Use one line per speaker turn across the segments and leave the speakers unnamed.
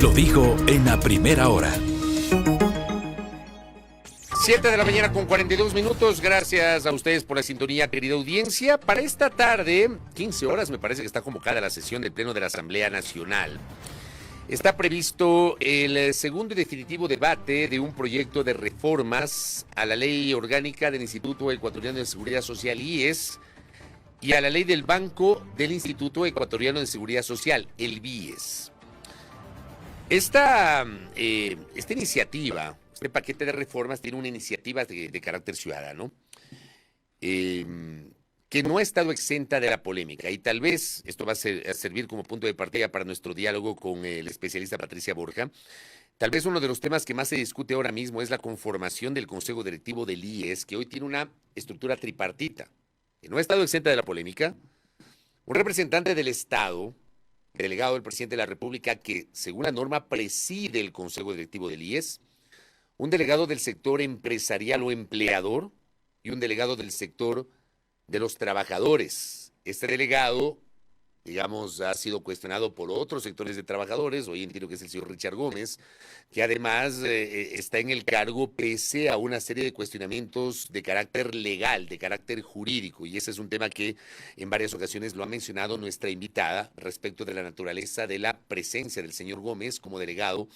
Lo dijo en la primera hora.
7 de la mañana con 42 minutos. Gracias a ustedes por la sintonía, querida audiencia. Para esta tarde, 15 horas, me parece que está convocada la sesión del Pleno de la Asamblea Nacional. Está previsto el segundo y definitivo debate de un proyecto de reformas a la Ley Orgánica del Instituto Ecuatoriano de Seguridad Social, IES, y a la Ley del Banco del Instituto Ecuatoriano de Seguridad Social, el BIES. Esta iniciativa, este paquete de reformas tiene una iniciativa de carácter ciudadano que no ha estado exenta de la polémica, y tal vez esto va a servir como punto de partida para nuestro diálogo con el especialista Patricia Borja. Tal vez uno de los temas que más se discute ahora mismo es la conformación del Consejo Directivo del IES, que hoy tiene una estructura tripartita, que no ha estado exenta de la polémica. Un representante del Estado, delegado del presidente de la República, que según la norma preside el Consejo Directivo del IES, un delegado del sector empresarial o empleador y un delegado del sector de los trabajadores. Este delegado, digamos, ha sido cuestionado por otros sectores de trabajadores. Hoy entiendo que es el señor Richard Gómez, que además está en el cargo pese a una serie de cuestionamientos de carácter legal, de carácter jurídico, y ese es un tema que en varias ocasiones lo ha mencionado nuestra invitada respecto de la naturaleza de la presencia del señor Gómez como delegado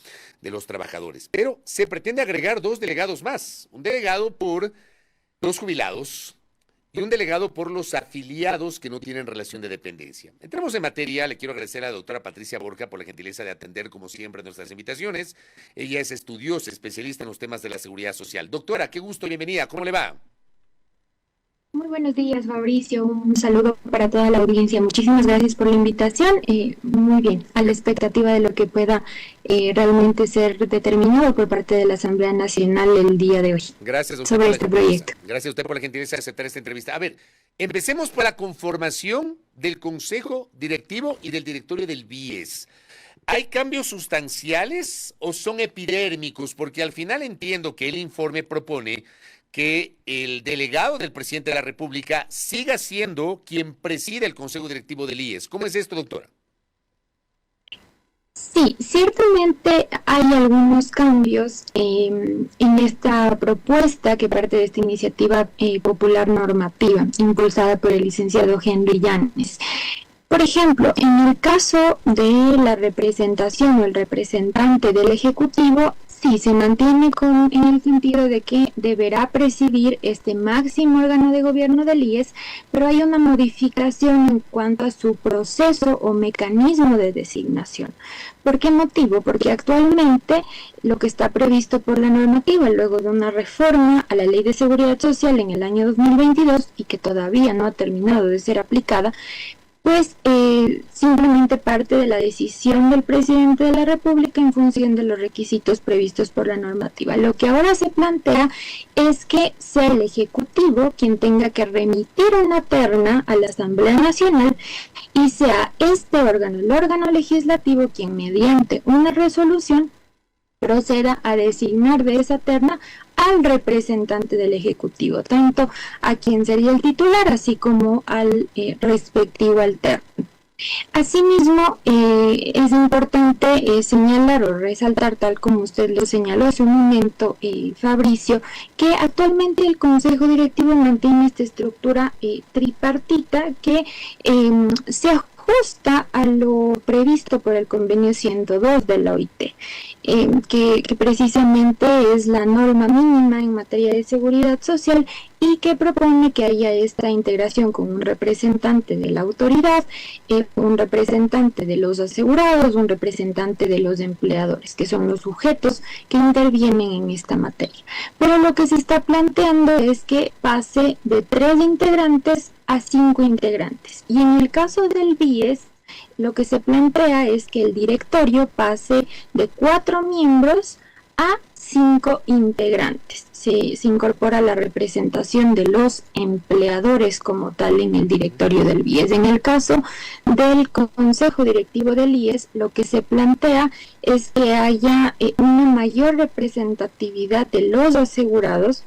de los trabajadores. Pero se pretende agregar dos delegados más, un delegado por los jubilados y un delegado por los afiliados que no tienen relación de dependencia. Entremos en materia. Le quiero agradecer a la doctora Patricia Borja por la gentileza de atender, como siempre, nuestras invitaciones. Ella es estudiosa, especialista en los temas de la seguridad social. Doctora, qué gusto, bienvenida. ¿Cómo le va?
Muy buenos días, Fabricio. Un saludo para toda la audiencia. Muchísimas gracias por la invitación. Muy bien, a la expectativa de lo que pueda realmente ser determinado por parte de la Asamblea Nacional el día de hoy.
Gracias a usted
sobre este proyecto.
Gracias a usted por la gentileza de aceptar esta entrevista. A ver, empecemos por la conformación del Consejo Directivo y del Directorio del BIES. ¿Hay cambios sustanciales o son epidérmicos? Porque al final entiendo que el informe propone que el delegado del presidente de la República siga siendo quien preside el Consejo Directivo del IES. ¿Cómo es esto, doctora?
Sí, ciertamente hay algunos cambios en esta propuesta que parte de esta iniciativa popular normativa impulsada por el licenciado Henry Llanes. Por ejemplo, en el caso de la representación o el representante del Ejecutivo, sí, se mantiene en el sentido de que deberá presidir este máximo órgano de gobierno del IES, pero hay una modificación en cuanto a su proceso o mecanismo de designación. ¿Por qué motivo? Porque actualmente lo que está previsto por la normativa, luego de una reforma a la Ley de Seguridad Social en el año 2022 y que todavía no ha terminado de ser aplicada, pues simplemente parte de la decisión del presidente de la República en función de los requisitos previstos por la normativa. Lo que ahora se plantea es que sea el Ejecutivo quien tenga que remitir una terna a la Asamblea Nacional y sea este órgano, el órgano legislativo, quien mediante una resolución proceda a designar de esa terna al representante del Ejecutivo, tanto a quien sería el titular, así como al respectivo alterno. Asimismo, es importante señalar o resaltar, tal como usted lo señaló hace un momento, Fabricio, que actualmente el Consejo Directivo mantiene esta estructura tripartita que se ajusta a lo previsto por el convenio 102 de la OIT, que precisamente es la norma mínima en materia de seguridad social y que propone que haya esta integración con un representante de la autoridad, un representante de los asegurados, un representante de los empleadores, que son los sujetos que intervienen en esta materia. Pero lo que se está planteando es que pase de 3 integrantes a 5 integrantes. Y en el caso del BIES, lo que se plantea es que el directorio pase de 4 miembros a 5 integrantes. Se incorpora la representación de los empleadores como tal en el directorio del BIES. En el caso del Consejo Directivo del IES, lo que se plantea es que haya una mayor representatividad de los asegurados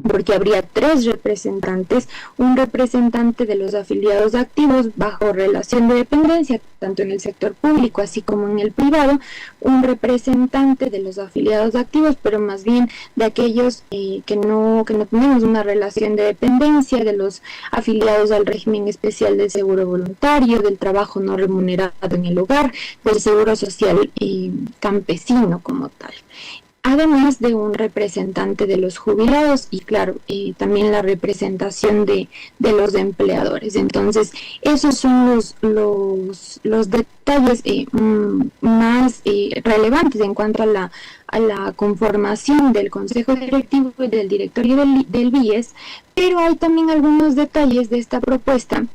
porque habría 3 representantes, un representante de los afiliados activos bajo relación de dependencia, tanto en el sector público así como en el privado, un representante de los afiliados activos, pero más bien de aquellos que no tenemos una relación de dependencia, de los afiliados al régimen especial del seguro voluntario, del trabajo no remunerado en el hogar, del seguro social campesino como tal, además de un representante de los jubilados y claro, también la representación de los empleadores. Entonces, esos son los detalles más relevantes en cuanto a la conformación del Consejo Directivo y del Directorio del BIES, pero hay también algunos detalles de esta propuesta,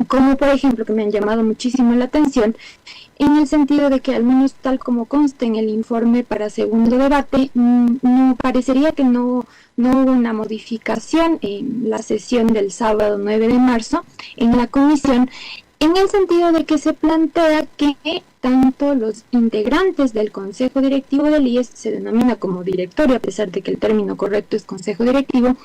como por ejemplo que me han llamado muchísimo la atención, en el sentido de que al menos tal como consta en el informe para segundo debate, no parecería que no hubo una modificación en la sesión del sábado 9 de marzo en la comisión, en el sentido de que se plantea que tanto los integrantes del Consejo Directivo del IES, se denomina como directorio, a pesar de que el término correcto es Consejo Directivo,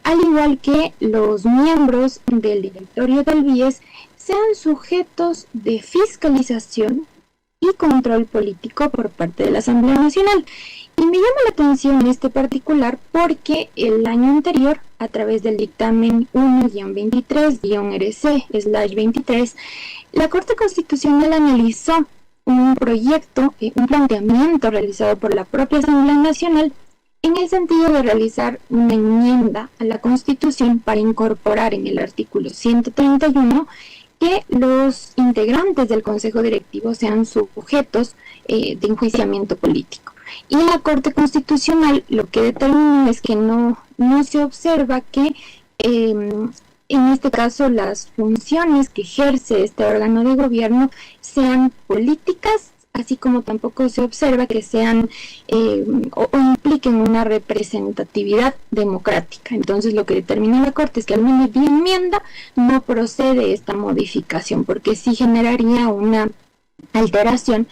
al igual que los miembros del directorio del BIES, sean sujetos de fiscalización y control político por parte de la Asamblea Nacional. Y me llama la atención este particular porque el año anterior, a través del dictamen 1-23-RC/23, la Corte Constitucional analizó un proyecto, un planteamiento realizado por la propia Asamblea Nacional en el sentido de realizar una enmienda a la Constitución para incorporar en el artículo 131 que los integrantes del Consejo Directivo sean sujetos de enjuiciamiento político. Y la Corte Constitucional lo que determina es que no se observa que en este caso las funciones que ejerce este órgano de gobierno sean políticas, así como tampoco se observa que sean o impliquen una representatividad democrática. Entonces lo que determina la Corte es que al menos vía enmienda no procede esta modificación, porque sí generaría una alteración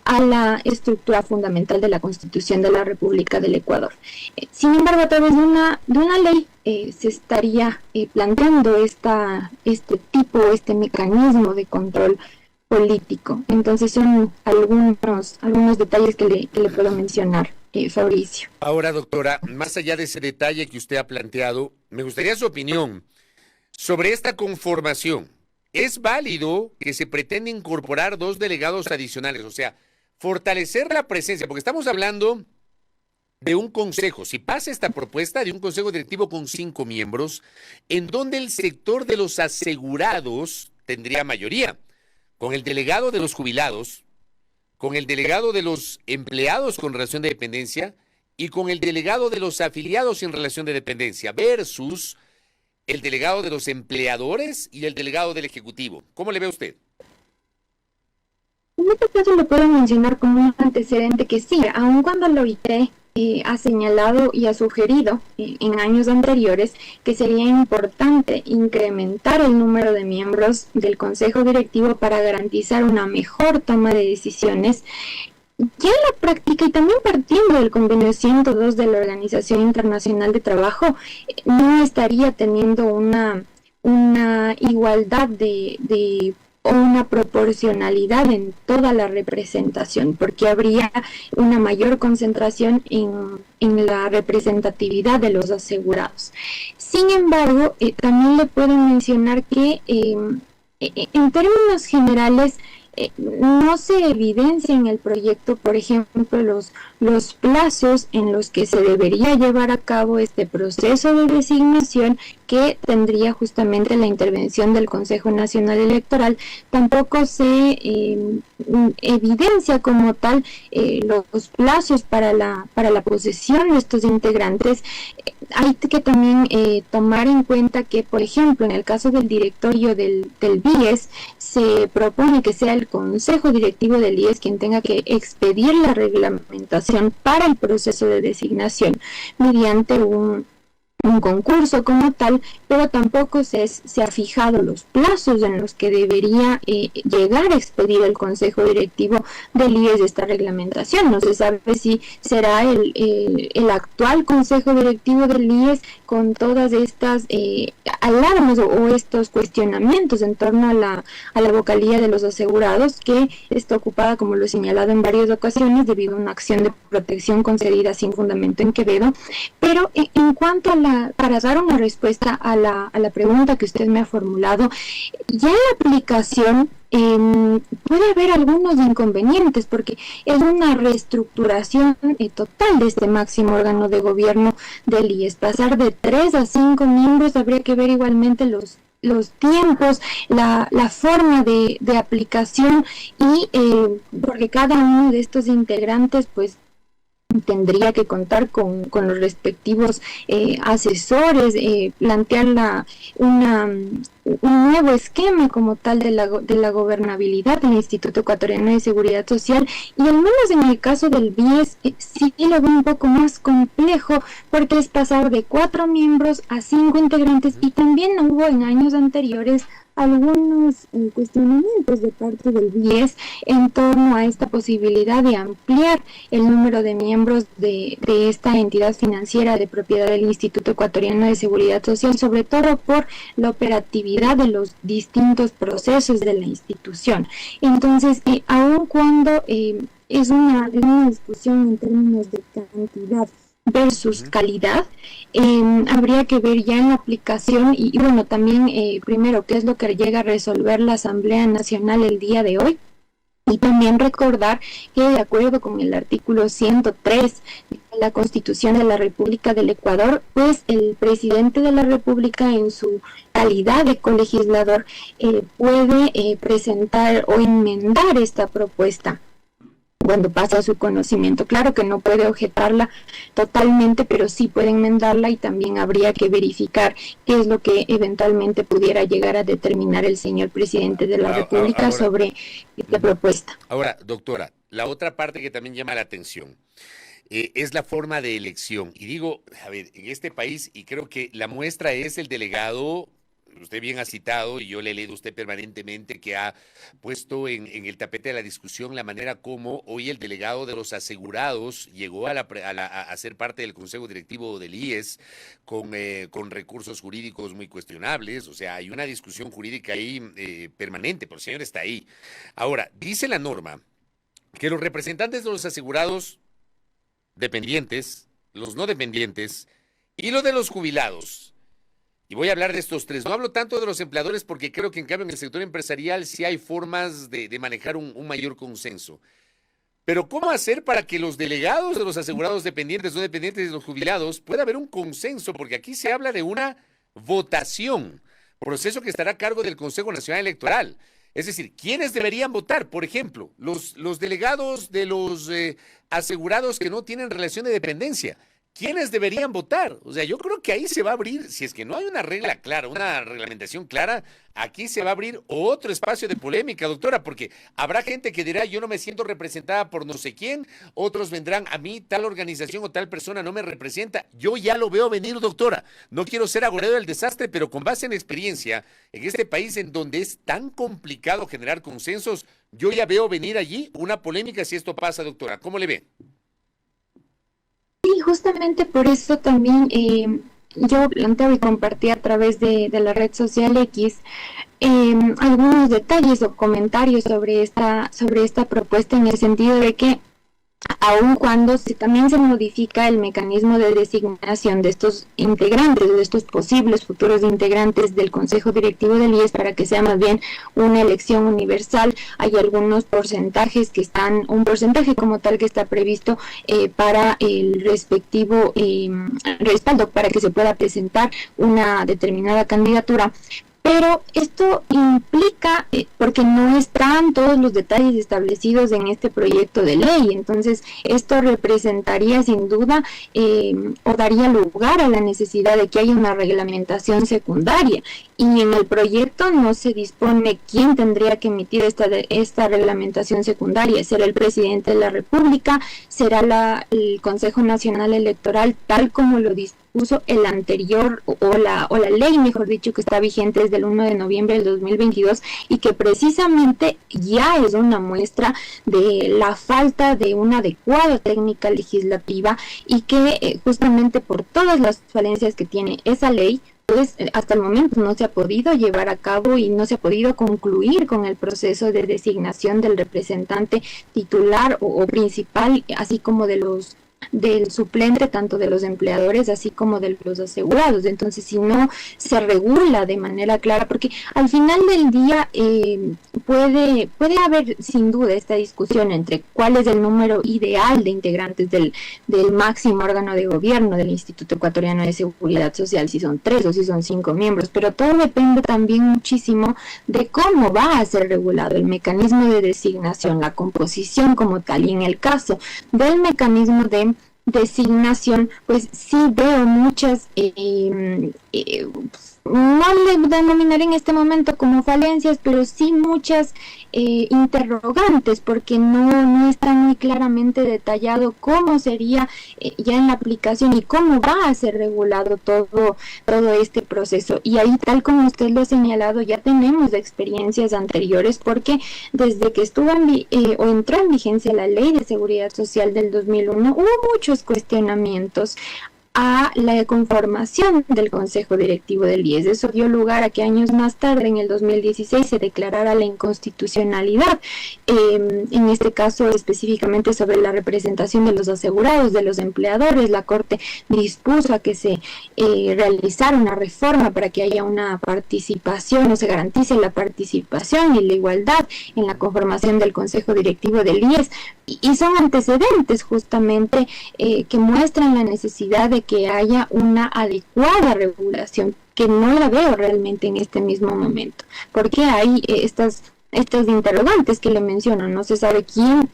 a la estructura fundamental de la Constitución de la República del Ecuador. Sin embargo, a través de una ley se estaría planteando este mecanismo de control político. Entonces son algunos detalles que le puedo mencionar, Fabricio.
Ahora, doctora, más allá de ese detalle que usted ha planteado, me gustaría su opinión sobre esta conformación. ¿Es válido que se pretenda incorporar 2 delegados adicionales? O sea, fortalecer la presencia, porque estamos hablando de un consejo, si pasa esta propuesta, de un consejo directivo con 5 miembros, en donde el sector de los asegurados tendría mayoría, con el delegado de los jubilados, con el delegado de los empleados con relación de dependencia y con el delegado de los afiliados en relación de dependencia, versus el delegado de los empleadores y el delegado del Ejecutivo. ¿Cómo le ve usted?
En este caso lo puedo mencionar como un antecedente que sí, aun cuando la OIT ha señalado y ha sugerido en años anteriores que sería importante incrementar el número de miembros del Consejo Directivo para garantizar una mejor toma de decisiones. Ya en la práctica, y también partiendo del convenio 102 de la Organización Internacional de Trabajo, no estaría teniendo una igualdad o una proporcionalidad en toda la representación, porque habría una mayor concentración en la representatividad de los asegurados. Sin embargo, también le puedo mencionar que en términos generales no se evidencia en el proyecto, por ejemplo, los plazos en los que se debería llevar a cabo este proceso de designación que tendría justamente la intervención del Consejo Nacional Electoral. Tampoco se evidencia como tal los plazos para la posesión de estos integrantes. Hay que también tomar en cuenta que, por ejemplo, en el caso del directorio del BIES, se propone que sea el Consejo Directivo del IES quien tenga que expedir la reglamentación para el proceso de designación mediante un un concurso como tal, pero tampoco se ha fijado los plazos en los que debería llegar a expedir el Consejo Directivo del IES esta reglamentación. No se sabe si será el actual Consejo Directivo del IES con todas estas alarmas o estos cuestionamientos en torno a la vocalía de los asegurados, que está ocupada, como lo he señalado en varias ocasiones, debido a una acción de protección concedida sin fundamento en Quevedo. Pero en cuanto a para dar una respuesta a la pregunta que usted me ha formulado, ya en la aplicación puede haber algunos inconvenientes, porque es una reestructuración total de este máximo órgano de gobierno del IES. Pasar de 3 a 5 miembros, habría que ver igualmente los tiempos, la forma de aplicación, y porque cada uno de estos integrantes pues tendría que contar con los respectivos asesores, plantear un nuevo esquema como tal de la gobernabilidad del Instituto Ecuatoriano de Seguridad Social, y al menos en el caso del BIES sí lo veo un poco más complejo, porque es pasar de 4 miembros a 5 integrantes, y también hubo en años anteriores algunos cuestionamientos de parte del BIES en torno a esta posibilidad de ampliar el número de miembros de esta entidad financiera de propiedad del Instituto Ecuatoriano de Seguridad Social, sobre todo por la operatividad de los distintos procesos de la institución. Entonces, aun cuando es una discusión en términos de cantidad versus calidad, habría que ver ya en la aplicación y bueno, también primero qué es lo que llega a resolver la Asamblea Nacional el día de hoy, y también recordar que de acuerdo con el artículo 103 de la Constitución de la República del Ecuador, pues el presidente de la República, en su calidad de colegislador, puede presentar o enmendar esta propuesta cuando pasa a su conocimiento. Claro que no puede objetarla totalmente, pero sí puede enmendarla, y también habría que verificar qué es lo que eventualmente pudiera llegar a determinar el señor presidente de la República sobre esta propuesta.
Ahora, doctora, la otra parte que también llama la atención es la forma de elección. Y digo, a ver, en este país, y creo que la muestra es el delegado. Usted bien ha citado, y yo le he leído a usted permanentemente, que ha puesto en el tapete de la discusión la manera como hoy el delegado de los asegurados llegó a ser parte del Consejo Directivo del IES con recursos jurídicos muy cuestionables. O sea, hay una discusión jurídica ahí permanente, pero el señor está ahí. Ahora, dice la norma que los representantes de los asegurados dependientes, los no dependientes y los de los jubilados, y voy a hablar de estos tres. No hablo tanto de los empleadores, porque creo que en cambio en el sector empresarial sí hay formas de manejar un mayor consenso. Pero ¿cómo hacer para que los delegados de los asegurados dependientes o dependientes de los jubilados pueda haber un consenso? Porque aquí se habla de una votación, proceso que estará a cargo del Consejo Nacional Electoral. Es decir, ¿quiénes deberían votar? Por ejemplo, los delegados de los asegurados que no tienen relación de dependencia. ¿Quiénes deberían votar? O sea, yo creo que ahí se va a abrir, si es que no hay una regla clara, una reglamentación clara, aquí se va a abrir otro espacio de polémica, doctora, porque habrá gente que dirá, yo no me siento representada por no sé quién, otros vendrán, a mí tal organización o tal persona no me representa. Yo ya lo veo venir, doctora. No quiero ser agorero del desastre, pero con base en experiencia, en este país en donde es tan complicado generar consensos, yo ya veo venir allí una polémica si esto pasa, doctora. ¿Cómo le ve?
Sí, justamente por eso también yo planteo y compartí a través de la red social X algunos detalles o comentarios sobre esta propuesta, en el sentido de que aun cuando también se modifica el mecanismo de designación de estos integrantes, de estos posibles futuros integrantes del Consejo Directivo del IES, para que sea más bien una elección universal, hay algunos porcentajes un porcentaje como tal que está previsto para el respectivo respaldo, para que se pueda presentar una determinada candidatura. Pero esto implica, porque no están todos los detalles establecidos en este proyecto de ley, entonces esto representaría sin duda o daría lugar a la necesidad de que haya una reglamentación secundaria, y en el proyecto no se dispone quién tendría que emitir esta reglamentación secundaria. Será el presidente de la República, será el Consejo Nacional Electoral, tal como lo dispone dispuso el anterior o la ley, mejor dicho, que está vigente desde el 1 de noviembre del 2022 y que precisamente ya es una muestra de la falta de una adecuada técnica legislativa y que justamente por todas las falencias que tiene esa ley, pues hasta el momento no se ha podido llevar a cabo y no se ha podido concluir con el proceso de designación del representante titular o principal, así como del suplente, tanto de los empleadores así como de los asegurados. Entonces, si no se regula de manera clara, porque al final del día puede haber sin duda esta discusión entre cuál es el número ideal de integrantes del máximo órgano de gobierno del Instituto Ecuatoriano de Seguridad Social, si son 3 o si son 5 miembros, pero todo depende también muchísimo de cómo va a ser regulado el mecanismo de designación, la composición como tal, y en el caso del mecanismo de designación, pues sí veo muchas, no le denominaré en este momento como falencias, pero sí muchas interrogantes, porque no está muy claramente detallado cómo sería ya en la aplicación y cómo va a ser regulado todo este proceso. Y ahí, tal como usted lo ha señalado, ya tenemos experiencias anteriores, porque desde que estuvo o entró en vigencia la Ley de Seguridad Social del 2001, hubo muchos cuestionamientos a la conformación del Consejo Directivo del IES. Eso dio lugar a que años más tarde, en el 2016, se declarara la inconstitucionalidad, en este caso específicamente sobre la representación de los asegurados, de los empleadores. La Corte dispuso a que se realizara una reforma para que haya una participación, o se garantice la participación y la igualdad en la conformación del Consejo Directivo del IES, y son antecedentes justamente que muestran la necesidad de que haya una adecuada regulación, que no la veo realmente en este mismo momento, porque hay estas interrogantes que le menciono. No se sabe quién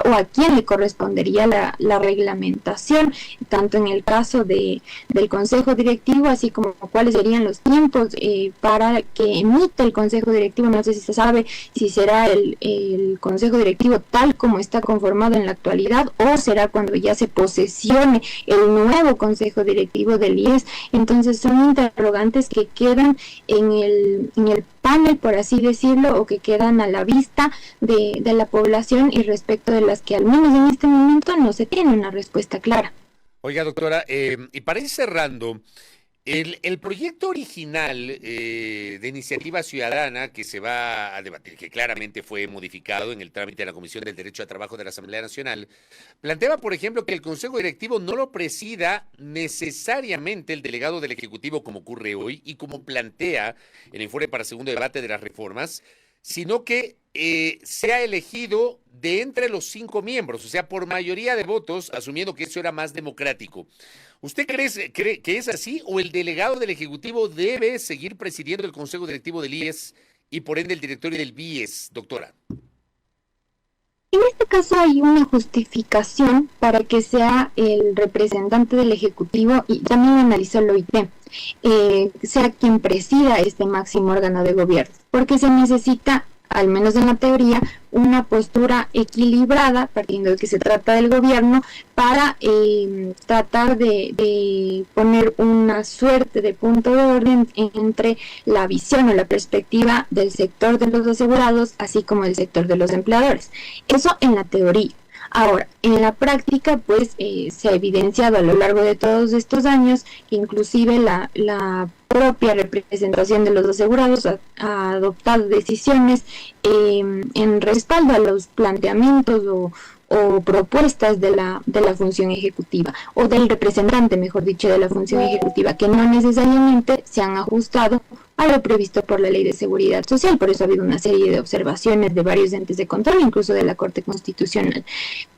o a quién le correspondería la reglamentación, tanto en el caso del Consejo Directivo, así como cuáles serían los tiempos para que emita el Consejo Directivo. No sé si se sabe si será el Consejo Directivo tal como está conformado en la actualidad, o será cuando ya se posesione el nuevo Consejo Directivo del IES. Entonces son interrogantes que quedan en el panel, por así decirlo, o que quedan a la vista de la población, y respecto de las que al menos en este momento no se tiene una respuesta clara.
Oiga, doctora, y para ir cerrando, el proyecto original de Iniciativa Ciudadana que se va a debatir, que claramente fue modificado en el trámite de la Comisión del Derecho a Trabajo de la Asamblea Nacional, planteaba, por ejemplo, que el Consejo Directivo no lo presida necesariamente el delegado del Ejecutivo, como ocurre hoy y como plantea el informe para segundo debate de las reformas, sino que sea elegido de entre los 5 miembros, o sea, por mayoría de votos, asumiendo que eso era más democrático. ¿Usted cree que es así, o el delegado del Ejecutivo debe seguir presidiendo el Consejo Directivo del IES y por ende el directorio del BIES, doctora?
En este caso hay una justificación para que sea el representante del Ejecutivo, y también lo analizó el OIT, sea quien presida este máximo órgano de gobierno, porque se necesita, al menos en la teoría, una postura equilibrada, partiendo de que se trata del gobierno, para tratar de poner una suerte de punto de orden entre la visión o la perspectiva del sector de los asegurados, así como del sector de los empleadores. Eso en la teoría. Ahora, en la práctica, pues se ha evidenciado a lo largo de todos estos años que inclusive la propia representación de los asegurados ha adoptado decisiones en respaldo a los planteamientos o propuestas de la función ejecutiva, o del representante, mejor dicho, de la función ejecutiva, que no necesariamente se han ajustado a lo previsto por la Ley de Seguridad Social. Por eso ha habido una serie de observaciones de varios entes de control, incluso de la Corte Constitucional.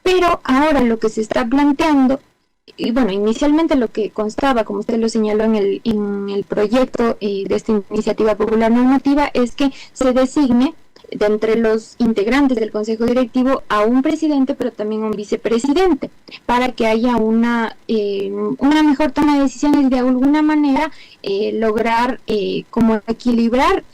Pero ahora lo que se está planteando, y bueno, inicialmente lo que constaba, como usted lo señaló en el proyecto de esta iniciativa popular normativa, es que se designe de entre los integrantes del Consejo Directivo a un presidente, pero también a un vicepresidente, para que haya una mejor toma de decisiones y de alguna manera lograr como equilibrar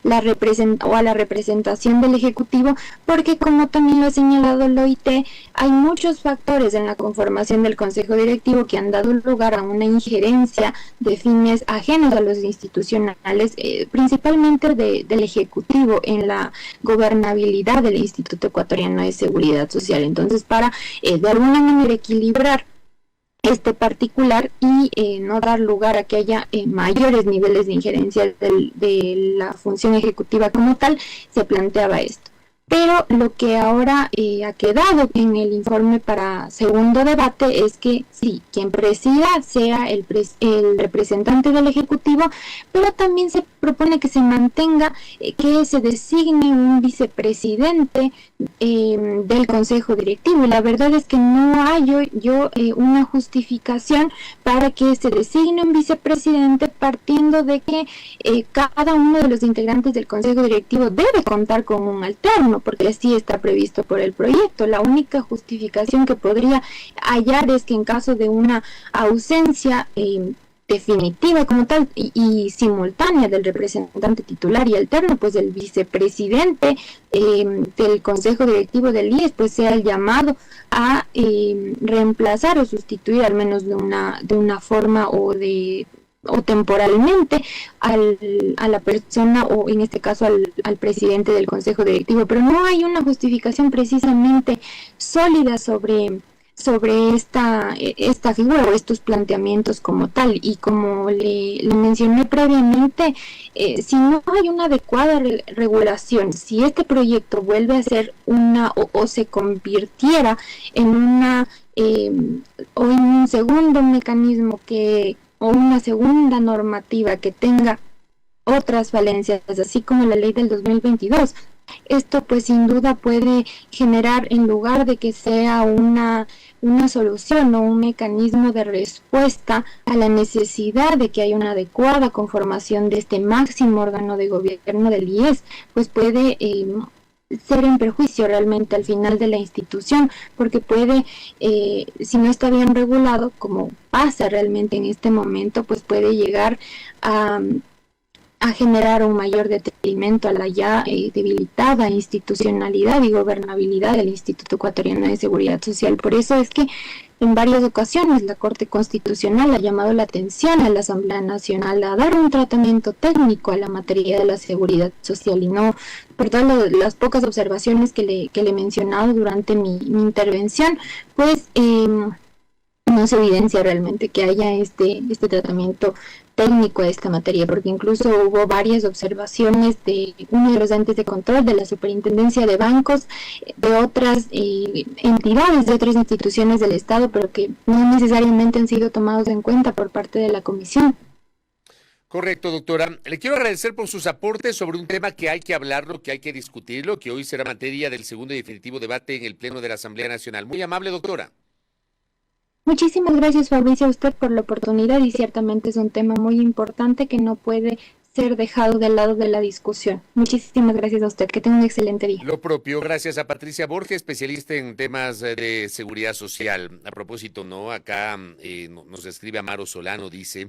la representación del Ejecutivo, porque como también lo ha señalado el OIT, hay muchos factores en la conformación del Consejo Directivo que han dado lugar a una injerencia de fines ajenos a los institucionales, principalmente del Ejecutivo en la gobernabilidad del Instituto Ecuatoriano de Seguridad Social. Entonces, para de alguna manera equilibrar este particular y no dar lugar a que haya mayores niveles de injerencia de la función ejecutiva como tal, se planteaba esto. Pero lo que ahora ha quedado en el informe para segundo debate es que sí, quien presida sea el representante del Ejecutivo, pero también se propone que se mantenga, que se designe un vicepresidente del Consejo Directivo. La verdad es que no hallo yo una justificación para que se designe un vicepresidente, partiendo de que cada uno de los integrantes del Consejo Directivo debe contar con un alterno, porque así está previsto por el proyecto. La única justificación que podría hallar es que en caso de una ausencia definitiva como tal y simultánea del representante titular y alterno, pues el vicepresidente del Consejo Directivo del IES pues sea el llamado a reemplazar o sustituir, al menos de una forma o temporalmente a la persona, o en este caso al presidente del Consejo Directivo. Pero no hay una justificación precisamente sólida sobre esta figura o estos planteamientos como tal. Y como le mencioné previamente, si no hay una adecuada regulación, si este proyecto vuelve a ser o se convirtiera en o en un segundo mecanismo o una segunda normativa que tenga otras falencias, así como la ley del 2022, esto pues sin duda puede generar, en lugar de que sea una solución o un mecanismo de respuesta a la necesidad de que haya una adecuada conformación de este máximo órgano de gobierno del IES, pues puede ser en perjuicio realmente al final de la institución, porque puede, si no está bien regulado, como pasa realmente en este momento, pues puede llegar a generar un mayor detrimento a la ya debilitada institucionalidad y gobernabilidad del Instituto Ecuatoriano de Seguridad Social. Por eso es que en varias ocasiones la Corte Constitucional ha llamado la atención a la Asamblea Nacional a dar un tratamiento técnico a la materia de la seguridad social, y no, por todas las pocas observaciones que le he mencionado durante mi intervención, pues no se evidencia realmente que haya este tratamiento técnico de esta materia, porque incluso hubo varias observaciones de uno de los entes de control de la Superintendencia de Bancos, de otras entidades, de otras instituciones del Estado, pero que no necesariamente han sido tomados en cuenta por parte de la Comisión.
Correcto, doctora. Le quiero agradecer por sus aportes sobre un tema que hay que hablarlo, que hay que discutirlo, que hoy será materia del segundo y definitivo debate en el Pleno de la Asamblea Nacional. Muy amable, doctora.
Muchísimas gracias, Fabricio, a usted por la oportunidad, y ciertamente es un tema muy importante que no puede ser dejado de lado de la discusión. Muchísimas gracias a usted, que tenga un excelente día.
Lo propio, gracias a Patricia Borges, especialista en temas de seguridad social. A propósito, ¿no? Acá nos escribe Amaro Solano, dice: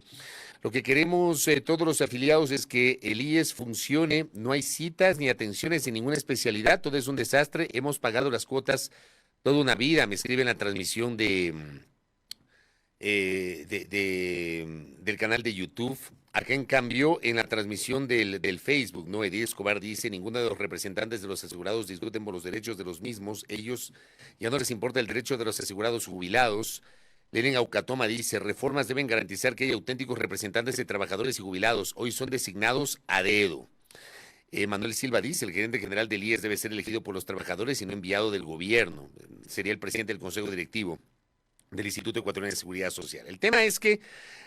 lo que queremos todos los afiliados es que el IES funcione, no hay citas ni atenciones en ninguna especialidad, todo es un desastre, hemos pagado las cuotas toda una vida, me escribe en la transmisión del canal de YouTube. Acá, en cambio, en la transmisión del Facebook, ¿no? Edith Escobar dice: ninguno de los representantes de los asegurados discuten por los derechos de los mismos, ellos ya no les importa el derecho de los asegurados jubilados. Lenin Aucatoma dice: reformas deben garantizar que haya auténticos representantes de trabajadores y jubilados, hoy son designados a dedo. Manuel Silva dice: el gerente general del IES debe ser elegido por los trabajadores y no enviado del gobierno, sería el presidente del Consejo Directivo del Instituto Ecuatoriano de Seguridad Social. El tema es que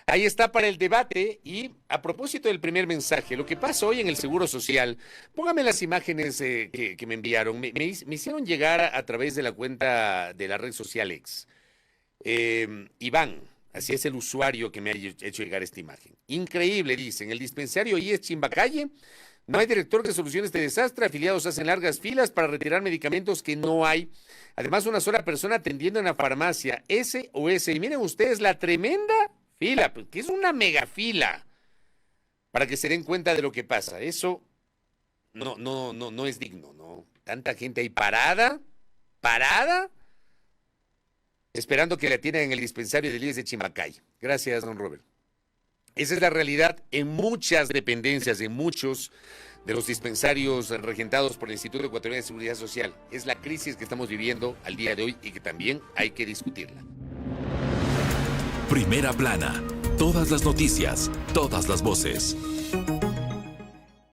ahí está para el debate. Y a propósito del primer mensaje, lo que pasa hoy en el Seguro Social, póngame las imágenes que me enviaron, me hicieron llegar a través de la cuenta de la red social X. Iván, así es el usuario que me ha hecho llegar esta imagen. Increíble, dicen: el dispensario IES Chimbacalle No hay director que solucione este desastre. Afiliados hacen largas filas para retirar medicamentos que no hay. Además, una sola persona atendiendo en la farmacia, SOS. Y miren ustedes la tremenda fila, que es una mega fila, para que se den cuenta de lo que pasa. Eso no es digno, ¿no? Tanta gente ahí parada, esperando que le atiendan en el dispensario de IES de Chimacay. Gracias, don Robert. Esa es la realidad en muchas dependencias, en muchos de los dispensarios regentados por el Instituto Ecuatoriano de Seguridad Social. Es la crisis que estamos viviendo al día de hoy y que también hay que discutirla.
Primera plana. Todas las noticias, todas las voces.